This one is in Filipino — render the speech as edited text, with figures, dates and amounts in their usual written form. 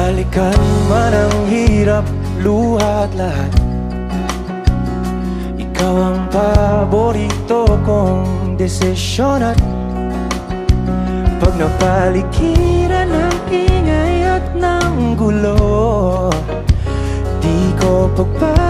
Balikan man ang hirap, luha at lahat, ikaw ang paborito kong desisyon. At pag napaligiran ng ingay at ng gulo, di ko pagpapaligiran